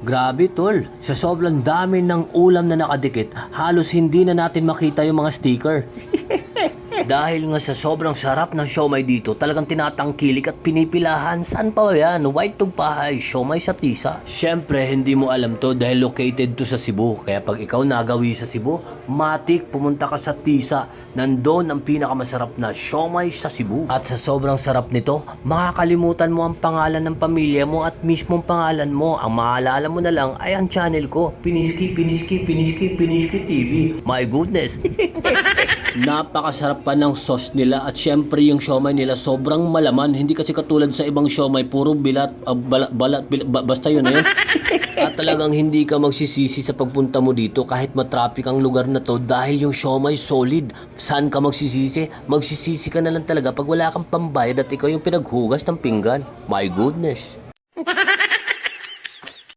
Grabe tol, sa sobrang dami ng ulam na nakadikit, halos hindi na natin makita yung mga sticker. Dahil nga sa sobrang sarap ng siomay dito, talagang tinatangkilik at pinipilahan. Saan pa ba yan? White tugpahay, siomay sa tisa. Siyempre, hindi mo alam to dahil located to sa Cebu. Kaya pag ikaw nagawi sa Cebu, matik pumunta ka sa tisa. Nandun ang pinakamasarap na siomay sa Cebu. At sa sobrang sarap nito, makakalimutan mo ang pangalan ng pamilya mo at mismong pangalan mo. Ang maalala mo na lang ay ang channel ko, Piniski, Piniski, Piniski, Piniski TV. My goodness! Napakasarap pa ng sauce nila at syempre yung siomay nila sobrang malaman. Hindi kasi katulad sa ibang siomay, puro basta yun na yun. At talagang hindi ka magsisisi sa pagpunta mo dito kahit matraffic ang lugar na to dahil yung siomay solid. Saan ka magsisisi? Magsisisi ka na lang talaga pag wala kang pambayad at ikaw yung pinaghugas ng pinggan. My goodness!